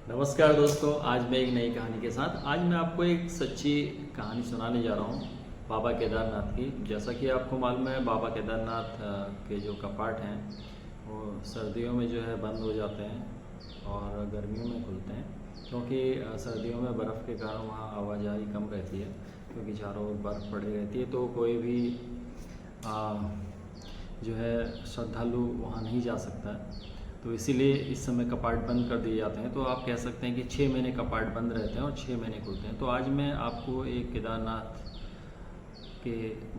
नमस्कार दोस्तों, आज मैं एक नई कहानी के साथ आज मैं आपको एक सच्ची कहानी सुनाने जा रहा हूँ बाबा केदारनाथ की। जैसा कि आपको मालूम है, बाबा केदारनाथ के जो कपाट हैं वो सर्दियों में जो है बंद हो जाते हैं और गर्मियों में खुलते हैं, क्योंकि सर्दियों में बर्फ़ के कारण वहाँ आवाजाही कम रहती है, क्योंकि चारों ओर बर्फ़ पड़ी रहती है। तो कोई भी जो है श्रद्धालु वहाँ नहीं जा सकता है, तो इसीलिए इस समय कपाट बंद कर दिए जाते हैं। तो आप कह सकते हैं कि 6 महीने कपाट बंद रहते हैं और 6 महीने खुलते हैं। तो आज मैं आपको एक केदारनाथ के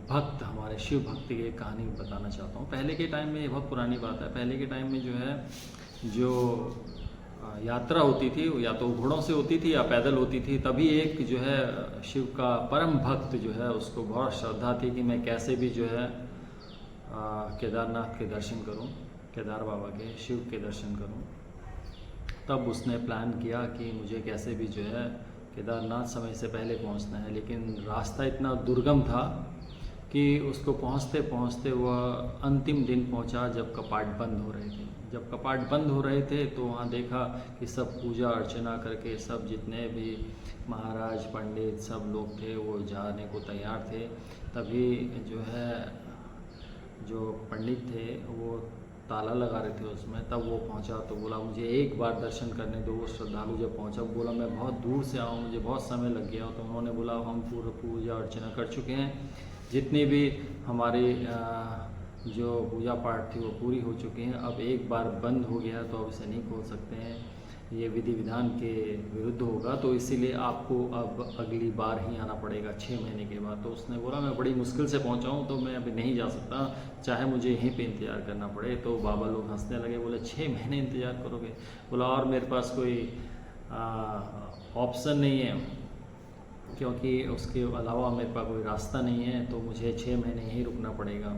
भक्त, हमारे शिव भक्त की एक कहानी बताना चाहता हूँ। पहले के टाइम में, ये बहुत पुरानी बात है, पहले के टाइम में जो है जो यात्रा होती थी या तो घोड़ों से होती थी या पैदल होती थी। तभी एक जो है शिव का परम भक्त जो है, उसको बहुत श्रद्धा थी कि मैं कैसे भी जो है केदारनाथ के दर्शन करूं, केदार बाबा के, शिव के दर्शन करूं। तब उसने प्लान किया कि मुझे कैसे भी जो है केदारनाथ समय से पहले पहुंचना है। लेकिन रास्ता इतना दुर्गम था कि उसको पहुंचते पहुंचते वह अंतिम दिन पहुंचा जब कपाट बंद हो रहे थे। जब कपाट बंद हो रहे थे तो वहाँ देखा कि सब पूजा अर्चना करके, सब जितने भी महाराज पंडित सब लोग थे वो जाने को तैयार थे। तभी जो है जो पंडित थे वो ताला लगा रहे थे उसमें। तब वो पहुंचा तो बोला मुझे एक बार दर्शन करने दो। वो श्रद्धालु जब पहुंचा बोला मैं बहुत दूर से आऊँ, मुझे बहुत समय लग गया। तो उन्होंने बोला हम पूरा पूजा अर्चना कर चुके हैं, जितनी भी हमारी जो पूजा पाठ थी वो पूरी हो चुकी हैं। अब एक बार बंद हो गया तो अब इसे नहीं खोल सकते हैं, ये विधि विधान के विरुद्ध होगा, तो इसीलिए आपको अब अगली बार ही आना पड़ेगा 6 महीने के बाद। तो उसने बोला मैं बड़ी मुश्किल से पहुंचा हूँ, तो मैं अभी नहीं जा सकता, चाहे मुझे यहीं पे इंतज़ार करना पड़े। तो बाबा लोग हंसने लगे, बोले 6 महीने इंतज़ार करोगे? बोला और मेरे पास कोई ऑप्शन नहीं है, क्योंकि उसके अलावा मेरे पास कोई रास्ता नहीं है, तो मुझे 6 महीने यहीं रुकना पड़ेगा।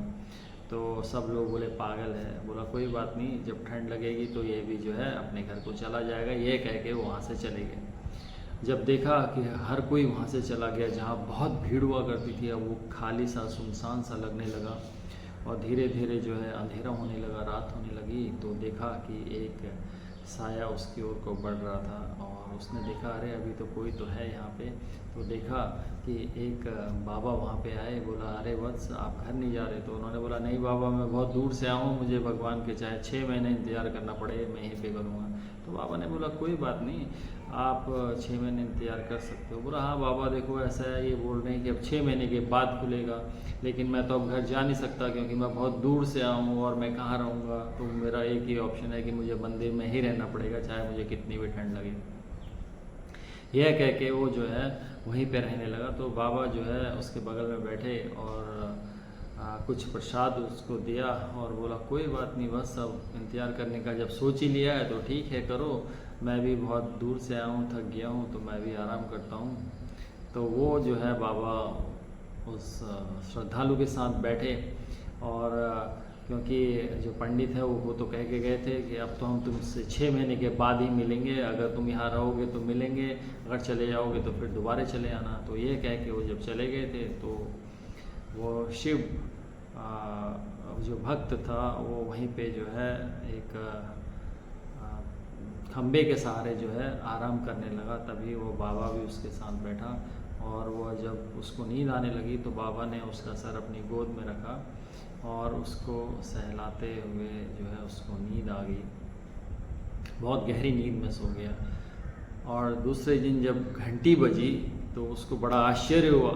तो सब लोग बोले पागल है। बोला कोई बात नहीं, जब ठंड लगेगी तो ये भी जो है अपने घर को चला जाएगा। ये कह के वो वहाँ से चले गए। जब देखा कि हर कोई वहाँ से चला गया, जहाँ बहुत भीड़ हुआ करती थी अब वो खाली सा सुनसान सा लगने लगा और धीरे धीरे जो है अंधेरा होने लगा, रात होने लगी। तो देखा कि एक साया उसकी ओर को बढ़ रहा था और उसने देखा अरे अभी तो कोई तो है यहाँ पे। तो देखा कि एक बाबा वहाँ पे आए। बोला अरे वत्स आप घर नहीं जा रहे? तो उन्होंने बोला नहीं बाबा, मैं बहुत दूर से आऊँ, मुझे भगवान के चाहे 6 महीने इंतज़ार करना पड़े मैं यहीं पे करूँगा। तो बाबा ने बोला कोई बात नहीं, आप 6 महीने इंतज़ार कर सकते हो। बोला हाँ बाबा देखो ऐसा है, ये बोल रहे हैं कि अब 6 महीने के बाद खुलेगा, लेकिन मैं तो अब घर जा नहीं सकता क्योंकि मैं बहुत दूर से आऊँ और मैं कहाँ रहूँगा। तो मेरा एक ही ऑप्शन है कि मुझे मंदिर में ही रहना पड़ेगा, चाहे मुझे कितनी भी ठंड लगे। यह कह के वो जो है वहीं पे रहने लगा। तो बाबा जो है उसके बगल में बैठे और कुछ प्रसाद उसको दिया और बोला कोई बात नहीं, बस अब इंतज़ार करने का जब सोच ही लिया है तो ठीक है करो, मैं भी बहुत दूर से आया हूँ, थक गया हूँ, तो मैं भी आराम करता हूँ। तो वो जो है बाबा उस श्रद्धालु के साथ बैठे और क्योंकि जो पंडित है वो तो कह के गए थे कि अब तो हम तुमसे 6 महीने के बाद ही मिलेंगे, अगर तुम यहाँ रहोगे तो मिलेंगे, अगर चले जाओगे तो फिर दोबारा चले आना। तो ये कह के वो जब चले गए थे तो वो शिव जो भक्त था वो वहीं पे जो है एक खम्बे के सहारे जो है आराम करने लगा। तभी वो बाबा भी उसके साथ बैठा और वह जब उसको नींद आने लगी तो बाबा ने उसका सर अपनी गोद में रखा और उसको सहलाते हुए जो है उसको नींद आ गई, बहुत गहरी नींद में सो गया। और दूसरे दिन जब घंटी बजी तो उसको बड़ा आश्चर्य हुआ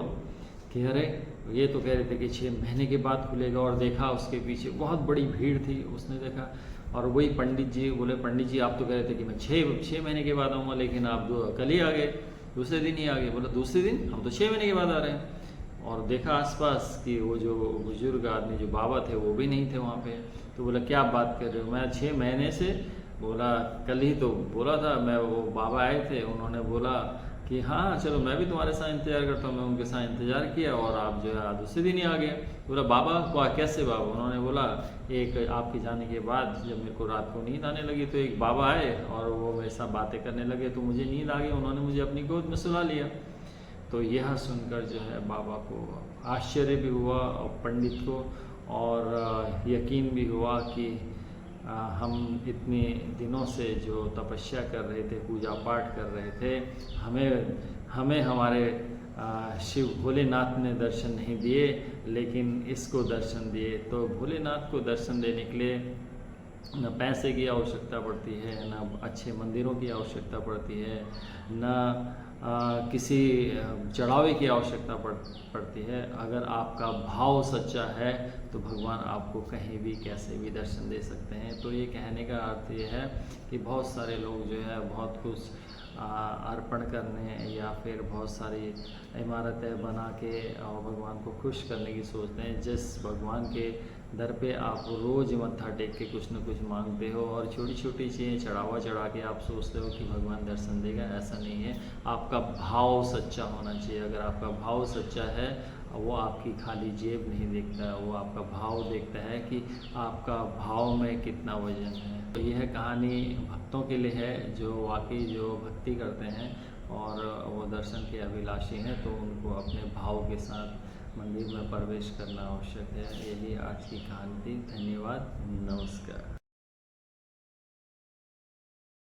कि अरे ये तो कह रहे थे कि 6 महीने के बाद खुलेगा, और देखा उसके पीछे बहुत बड़ी भीड़ थी। उसने देखा और वही पंडित जी बोले पंडित जी आप तो कह रहे थे कि मैं 6 महीने के बाद आऊँगा, लेकिन आप कल ही आ गए, दूसरे दिन ही आ गए। बोला दूसरे दिन? हम तो 6 महीने के बाद आ रहे हैं। और देखा आसपास कि वो जो बुजुर्ग आदमी जो बाबा थे वो भी नहीं थे वहाँ पे। तो बोला क्या बात कर रहे हो, मैं 6 महीने से? बोला कल ही तो बोला था मैं, वो बाबा आए थे, उन्होंने बोला कि हाँ चलो मैं भी तुम्हारे साथ इंतज़ार करता हूँ। मैं उनके साथ इंतज़ार किया और आप जो है दूसरे दिन ही आ गए। बोला बाबा को कैसे बाबा? उन्होंने बोला एक आपके जाने के बाद जब मेरे को रात को नींद आने लगी तो एक बाबा आए और वो मेरे साथ बातें करने लगे, तो मुझे नींद आ गई, उन्होंने मुझे अपनी गोद में सुला लिया। तो यह सुनकर जो है बाबा को आश्चर्य भी हुआ और पंडित को, और यकीन भी हुआ कि हम इतने दिनों से जो तपस्या कर रहे थे, पूजा पाठ कर रहे थे, हमें हमारे शिव भोलेनाथ ने दर्शन नहीं दिए, लेकिन इसको दर्शन दिए। तो भोलेनाथ को दर्शन देने के लिए न पैसे की आवश्यकता पड़ती है, न अच्छे मंदिरों की आवश्यकता पड़ती है, न किसी चढ़ावे की आवश्यकता पड़ती है। अगर आपका भाव सच्चा है तो भगवान आपको कहीं भी कैसे भी दर्शन दे सकते हैं। तो ये कहने का अर्थ ये है कि बहुत सारे लोग जो है बहुत कुछ अर्पण करने या फिर बहुत सारी इमारतें बना के और भगवान को खुश करने की सोचते हैं। जिस भगवान के दर पे आप रोज़ मत्था टेक के कुछ न कुछ मांगते हो और छोटी छोटी चीज़ें चढ़ा के आप सोचते हो कि भगवान दर्शन देगा, ऐसा नहीं है। आपका भाव सच्चा होना चाहिए। अगर आपका भाव सच्चा है, वो आपकी खाली जेब नहीं देखता है, वो आपका भाव देखता है कि आपका भाव में कितना वजन है। तो यह कहानी भक्तों के लिए है जो वाकई जो भक्ति करते हैं और वो दर्शन के अभिलाषी हैं, तो उनको अपने भाव के साथ मंदिर में प्रवेश करना आवश्यक है। यही आज की कहानी थी। धन्यवाद, नमस्कार।